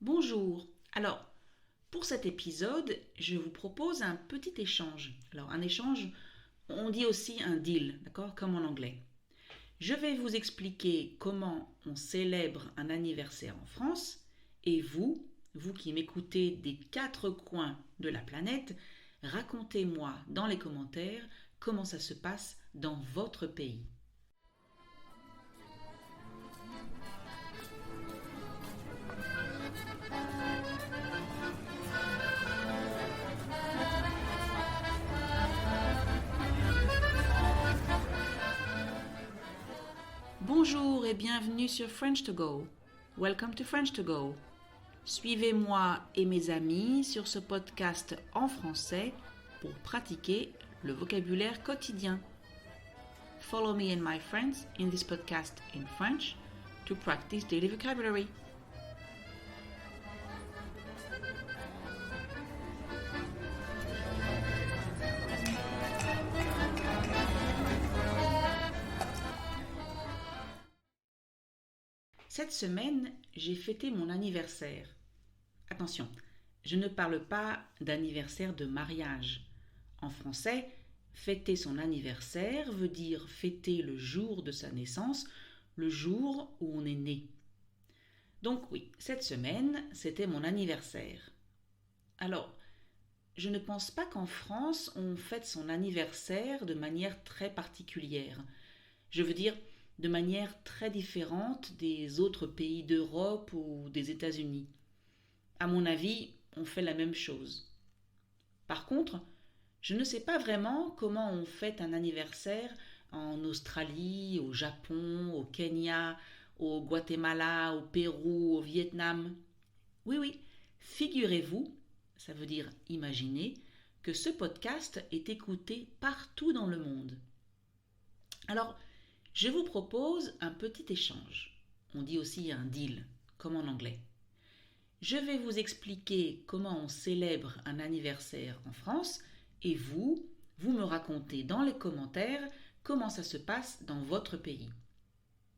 Bonjour. Alors, pour cet épisode, je vous propose un petit échange. Alors, un échange, on dit aussi un deal, d'accord, comme en anglais. Je vais vous expliquer comment on célèbre un anniversaire en France et vous qui m'écoutez des quatre coins de la planète, racontez-moi dans les commentaires comment ça se passe dans votre pays. Bonjour et bienvenue sur French to Go. Welcome to French to Go. Suivez-moi et mes amis sur ce podcast en français pour pratiquer le vocabulaire quotidien. Follow me and my friends in this podcast in French to practice daily vocabulary. Cette semaine, j'ai fêté mon anniversaire. Attention, je ne parle pas d'anniversaire de mariage. En français, fêter son anniversaire veut dire fêter le jour de sa naissance, le jour où on est né. Donc oui, cette semaine, c'était mon anniversaire. Alors, je ne pense pas qu'en France, on fête son anniversaire de manière très particulière. Je veux dire, de manière très différente des autres pays d'Europe ou des États-Unis. À mon avis, on fait la même chose. Par contre, je ne sais pas vraiment comment on fête un anniversaire en Australie, au Japon, au Kenya, au Guatemala, au Pérou, au Vietnam. Oui, oui, figurez-vous, ça veut dire imaginez, que ce podcast est écouté partout dans le monde. Alors, je vous propose un petit échange. On dit aussi un deal, comme en anglais. Je vais vous expliquer comment on célèbre un anniversaire en France et vous me racontez dans les commentaires comment ça se passe dans votre pays.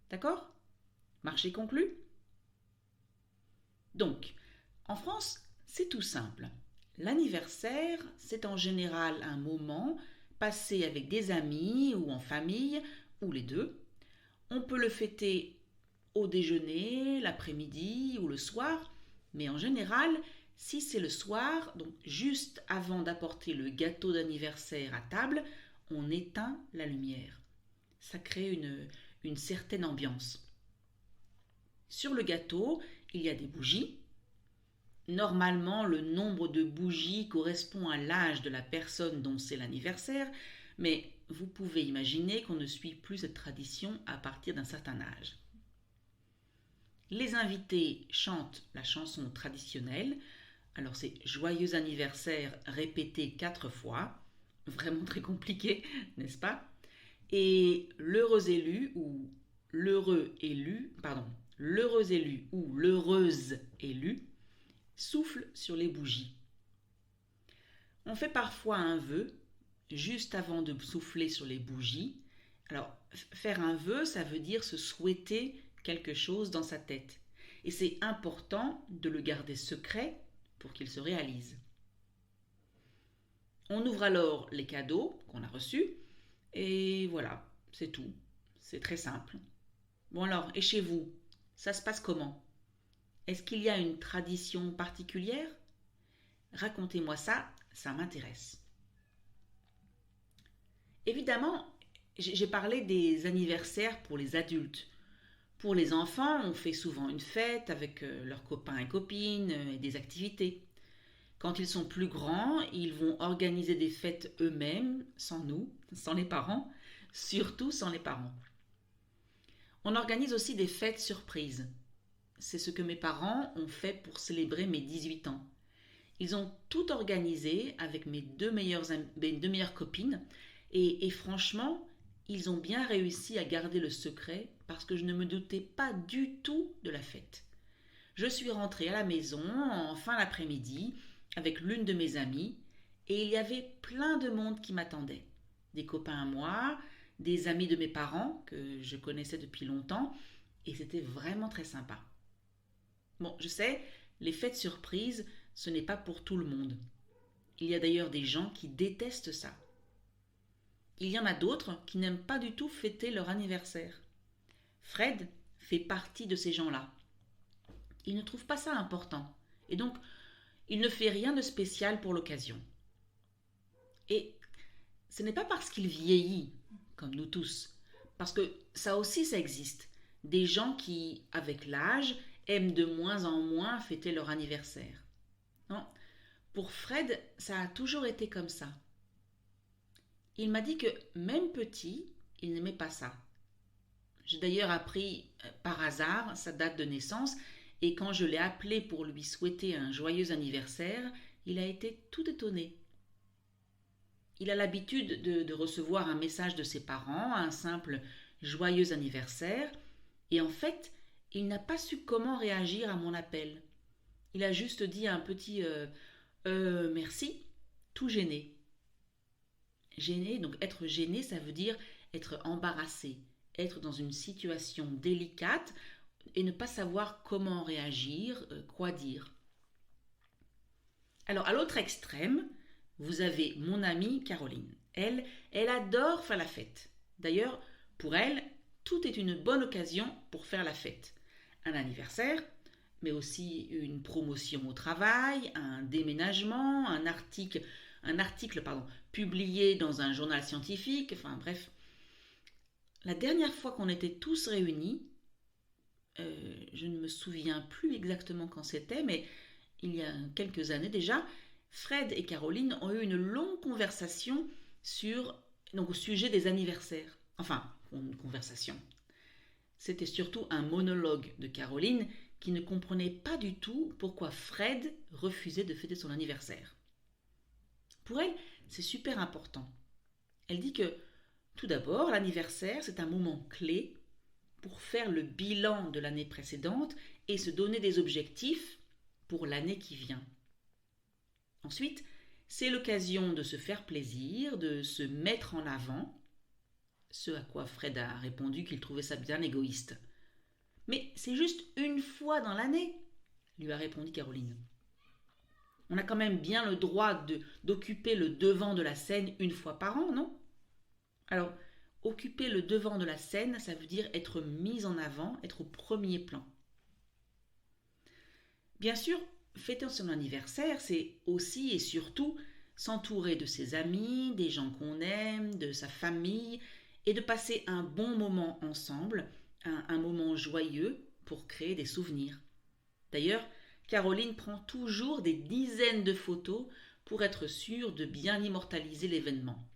D'accord? Marché conclu? Donc, en France, c'est tout simple. L'anniversaire, c'est en général un moment passé avec des amis ou en famille, ou les deux. On peut le fêter au déjeuner, l'après-midi ou le soir, mais en général, si c'est le soir, donc juste avant d'apporter le gâteau d'anniversaire à table, on éteint la lumière. Ça crée une certaine ambiance. Sur le gâteau, il y a des bougies. Normalement, le nombre de bougies correspond à l'âge de la personne dont c'est l'anniversaire, mais vous pouvez imaginer qu'on ne suit plus cette tradition à partir d'un certain âge. Les invités chantent la chanson traditionnelle. Alors c'est joyeux anniversaire répété 4 fois. Vraiment très compliqué, n'est-ce pas? Et l'heureux élu ou l'heureux élu ou l'heureuse élue souffle sur les bougies. On fait parfois un vœu juste avant de souffler sur les bougies. Alors, faire un vœu, ça veut dire se souhaiter quelque chose dans sa tête. Et c'est important de le garder secret pour qu'il se réalise. On ouvre alors les cadeaux qu'on a reçus et voilà, c'est tout. C'est très simple. Bon alors, et chez vous, ça se passe comment? Est-ce qu'il y a une tradition particulière? Racontez-moi ça, ça m'intéresse. Évidemment, j'ai parlé des anniversaires pour les adultes. Pour les enfants, on fait souvent une fête avec leurs copains et copines et des activités. Quand ils sont plus grands, ils vont organiser des fêtes eux-mêmes, sans nous, sans les parents, surtout sans les parents. On organise aussi des fêtes surprises. C'est ce que mes parents ont fait pour célébrer mes 18 ans. Ils ont tout organisé avec mes deux meilleures copines et franchement, ils ont bien réussi à garder le secret parce que je ne me doutais pas du tout de la fête. Je suis rentrée à la maison en fin d'après-midi avec l'une de mes amies et il y avait plein de monde qui m'attendait. Des copains à moi, des amis de mes parents que je connaissais depuis longtemps et c'était vraiment très sympa. Bon, je sais, les fêtes surprises, ce n'est pas pour tout le monde. Il y a d'ailleurs des gens qui détestent ça. Il y en a d'autres qui n'aiment pas du tout fêter leur anniversaire. Fred fait partie de ces gens-là. Il ne trouve pas ça important et donc il ne fait rien de spécial pour l'occasion. Et ce n'est pas parce qu'il vieillit, comme nous tous, parce que ça aussi ça existe. Des gens qui, avec l'âge, aiment de moins en moins fêter leur anniversaire. Non, pour Fred, ça a toujours été comme ça. Il m'a dit que même petit, il n'aimait pas ça. J'ai d'ailleurs appris par hasard sa date de naissance et quand je l'ai appelé pour lui souhaiter un joyeux anniversaire, il a été tout étonné. Il a l'habitude de recevoir un message de ses parents, un simple joyeux anniversaire, et en fait, il n'a pas su comment réagir à mon appel. Il a juste dit un petit merci, tout gêné. Gêné, donc être gêné, ça veut dire être embarrassé, être dans une situation délicate et ne pas savoir comment réagir, quoi dire. Alors, à l'autre extrême, vous avez mon amie Caroline. Elle adore faire la fête. D'ailleurs, pour elle, tout est une bonne occasion pour faire la fête. Un anniversaire, mais aussi une promotion au travail, un déménagement, un article publié dans un journal scientifique, enfin bref. La dernière fois qu'on était tous réunis, je ne me souviens plus exactement quand c'était, mais il y a quelques années déjà, Fred et Caroline ont eu une longue conversation au sujet des anniversaires. Enfin, une conversation. C'était surtout un monologue de Caroline qui ne comprenait pas du tout pourquoi Fred refusait de fêter son anniversaire. Pour elle, c'est super important. Elle dit que, tout d'abord, l'anniversaire, c'est un moment clé pour faire le bilan de l'année précédente et se donner des objectifs pour l'année qui vient. Ensuite, c'est l'occasion de se faire plaisir, de se mettre en avant, ce à quoi Fred a répondu qu'il trouvait ça bien égoïste. Mais c'est juste une fois dans l'année, lui a répondu Caroline. On a quand même bien le droit d'occuper le devant de la scène une fois par an, non? Alors, occuper le devant de la scène, ça veut dire être mis en avant, être au premier plan. Bien sûr, fêter son anniversaire, c'est aussi et surtout s'entourer de ses amis, des gens qu'on aime, de sa famille, et de passer un bon moment ensemble, un moment joyeux pour créer des souvenirs. D'ailleurs, Caroline prend toujours des dizaines de photos pour être sûre de bien immortaliser l'événement.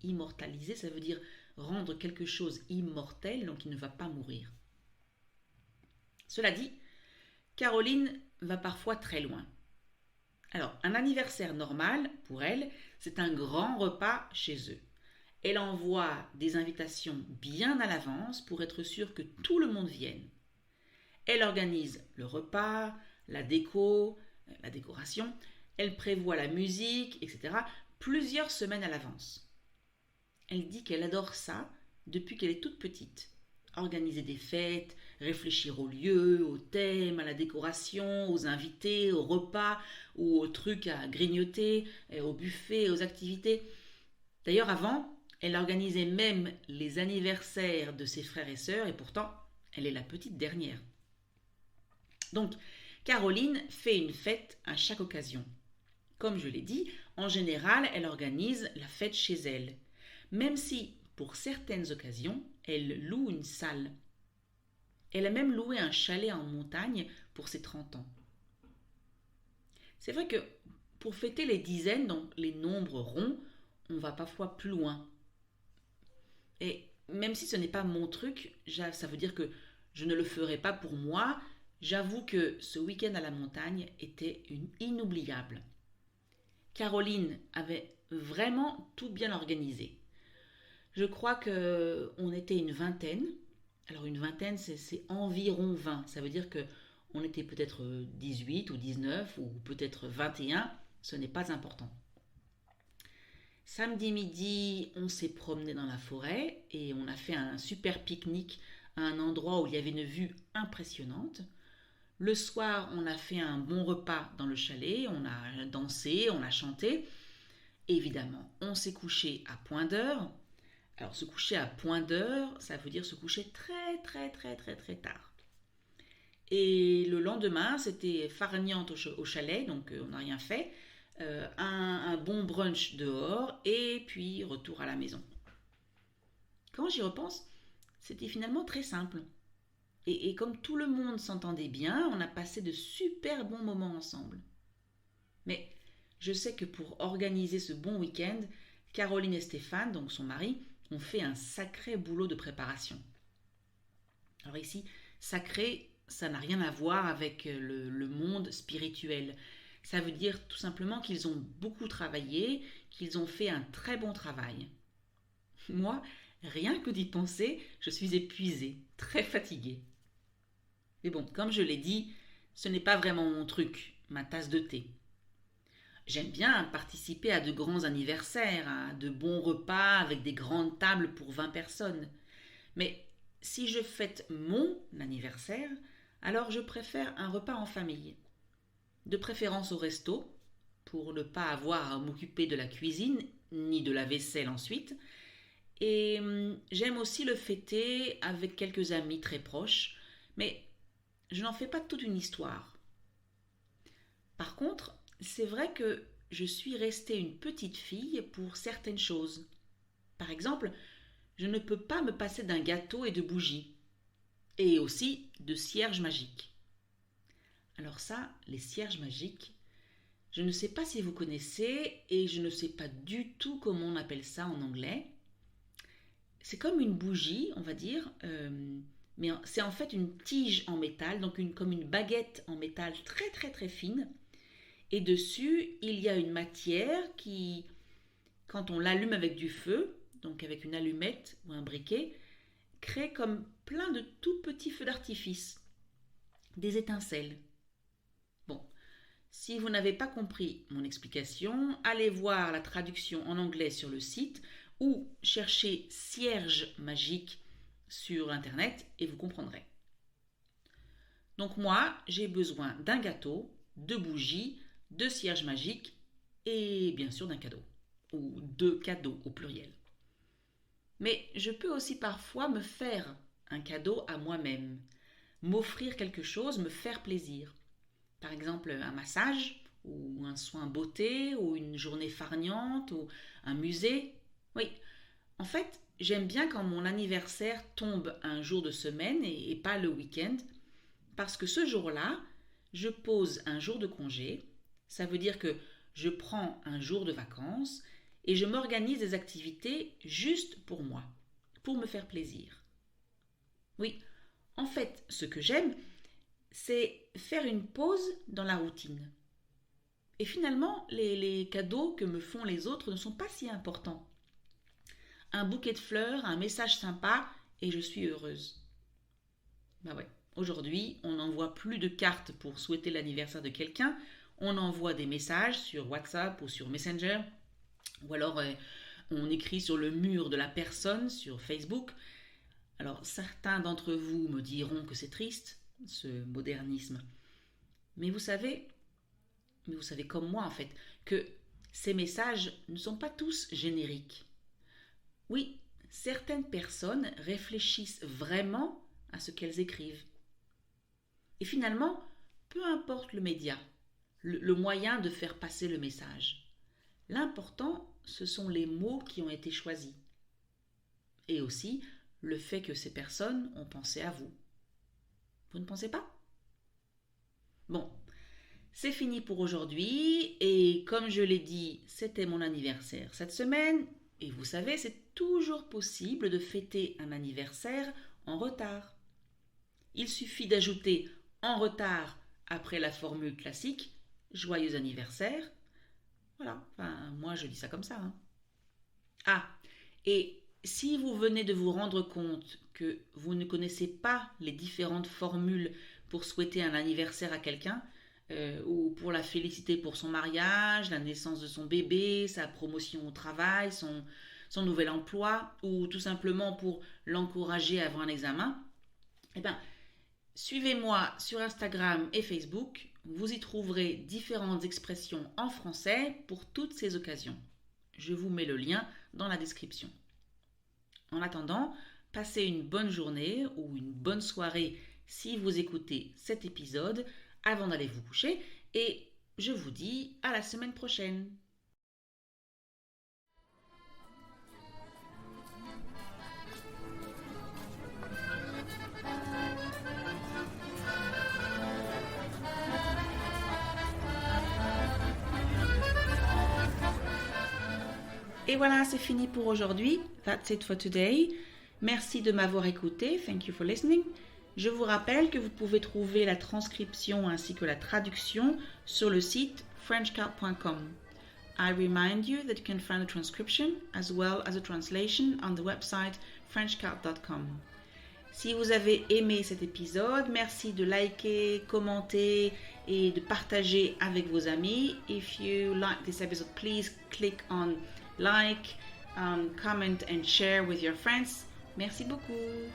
Immortaliser, ça veut dire rendre quelque chose immortel, donc il ne va pas mourir. Cela dit, Caroline va parfois très loin. Alors, un anniversaire normal, pour elle, c'est un grand repas chez eux. Elle envoie des invitations bien à l'avance pour être sûre que tout le monde vienne. Elle organise le repas, la décoration, elle prévoit la musique, etc. plusieurs semaines à l'avance. Elle dit qu'elle adore ça depuis qu'elle est toute petite. Organiser des fêtes, réfléchir au lieu, au thème, à la décoration, aux invités, au repas ou aux trucs à grignoter, au buffet, aux activités. D'ailleurs, avant, elle organisait même les anniversaires de ses frères et sœurs et pourtant, elle est la petite dernière. Donc, Caroline fait une fête à chaque occasion. Comme je l'ai dit, en général, elle organise la fête chez elle. Même si, pour certaines occasions, elle loue une salle. Elle a même loué un chalet en montagne pour ses 30 ans. C'est vrai que pour fêter les dizaines, donc les nombres ronds, on va parfois plus loin. Et même si ce n'est pas mon truc, ça veut dire que je ne le ferai pas pour moi. J'avoue que ce week-end à la montagne était inoubliable. Caroline avait vraiment tout bien organisé. Je crois qu'on était une vingtaine. Alors une vingtaine, c'est environ 20. Ça veut dire qu'on était peut-être 18 ou 19 ou peut-être 21. Ce n'est pas important. Samedi midi, on s'est promené dans la forêt et on a fait un super pique-nique à un endroit où il y avait une vue impressionnante. Le soir, on a fait un bon repas dans le chalet, on a dansé, on a chanté. Évidemment, on s'est couché à point d'heure. Alors, se coucher à point d'heure, ça veut dire se coucher très très très très très tard. Et le lendemain, c'était farniente au chalet, donc on n'a rien fait. Un bon brunch dehors et puis retour à la maison. Quand j'y repense, c'était finalement très simple. Et comme tout le monde s'entendait bien, on a passé de super bons moments ensemble. Mais je sais que pour organiser ce bon week-end, Caroline et Stéphane, donc son mari, ont fait un sacré boulot de préparation. Alors ici, sacré, ça n'a rien à voir avec le monde spirituel. Ça veut dire tout simplement qu'ils ont beaucoup travaillé, qu'ils ont fait un très bon travail. Moi, rien que d'y penser, je suis épuisée, très fatiguée. Mais bon, comme je l'ai dit, ce n'est pas vraiment mon truc, ma tasse de thé. J'aime bien participer à de grands anniversaires, à de bons repas avec des grandes tables pour 20 personnes. Mais si je fête mon anniversaire, alors je préfère un repas en famille. De préférence au resto, pour ne pas avoir à m'occuper de la cuisine, ni de la vaisselle ensuite. Et j'aime aussi le fêter avec quelques amis très proches, mais je n'en fais pas toute une histoire. Par contre, c'est vrai que je suis restée une petite fille pour certaines choses. Par exemple, je ne peux pas me passer d'un gâteau et de bougies. Et aussi de cierges magiques. Alors ça, les cierges magiques, je ne sais pas si vous connaissez et je ne sais pas du tout comment on appelle ça en anglais. C'est comme une bougie, on va dire, mais c'est en fait une tige en métal, donc comme une baguette en métal très très très fine. Et dessus, il y a une matière qui, quand on l'allume avec du feu, donc avec une allumette ou un briquet, crée comme plein de tout petits feux d'artifice, des étincelles. Bon, si vous n'avez pas compris mon explication, allez voir la traduction en anglais sur le site ou cherchez cierge magique sur internet et vous comprendrez. Donc moi, j'ai besoin d'un gâteau, de bougies, de cierges magiques et bien sûr d'un cadeau, ou de cadeaux au pluriel. Mais je peux aussi parfois me faire un cadeau à moi-même, m'offrir quelque chose, me faire plaisir. Par exemple, un massage, ou un soin beauté, ou une journée farniente, ou un musée. Oui, en fait, j'aime bien quand mon anniversaire tombe un jour de semaine et pas le week-end, parce que ce jour-là, je pose un jour de congé. Ça veut dire que je prends un jour de vacances et je m'organise des activités juste pour moi, pour me faire plaisir. Oui, en fait, ce que j'aime, c'est faire une pause dans la routine. Et finalement, les cadeaux que me font les autres ne sont pas si importants. Un bouquet de fleurs, un message sympa, et je suis heureuse. Bah ouais, aujourd'hui, on n'envoie plus de cartes pour souhaiter l'anniversaire de quelqu'un, on envoie des messages sur WhatsApp ou sur Messenger, ou alors on écrit sur le mur de la personne sur Facebook. Alors certains d'entre vous me diront que c'est triste, ce modernisme. Mais vous savez comme moi en fait, que ces messages ne sont pas tous génériques. Oui, certaines personnes réfléchissent vraiment à ce qu'elles écrivent. Et finalement, peu importe le média, le moyen de faire passer le message. L'important, ce sont les mots qui ont été choisis. Et aussi le fait que ces personnes ont pensé à vous. Vous ne pensez pas? Bon, c'est fini pour aujourd'hui et comme je l'ai dit, c'était mon anniversaire cette semaine et vous savez, c'est toujours possible de fêter un anniversaire en retard. Il suffit d'ajouter en retard après la formule classique joyeux anniversaire. Voilà, enfin moi je dis ça comme ça. Ah, et si vous venez de vous rendre compte que vous ne connaissez pas les différentes formules pour souhaiter un anniversaire à quelqu'un, ou pour la féliciter pour son mariage, la naissance de son bébé, sa promotion au travail, son nouvel emploi, ou tout simplement pour l'encourager avant un examen, eh bien, Suivez-moi sur Instagram et Facebook, vous y trouverez différentes expressions en français pour toutes ces occasions. Je vous mets le lien dans la description. En attendant, passez une bonne journée ou une bonne soirée si vous écoutez cet épisode avant d'aller vous coucher et je vous dis à la semaine prochaine. Et voilà, c'est fini pour aujourd'hui. That's it for today. Merci de m'avoir écouté. Thank you for listening. Je vous rappelle que vous pouvez trouver la transcription ainsi que la traduction sur le site frenchcart.com. I remind you that you can find the transcription as well as a translation on the website frenchcart.com. Si vous avez aimé cet épisode, merci de liker, commenter et de partager avec vos amis. If you like this episode, please click on like, comment and share with your friends. Merci beaucoup.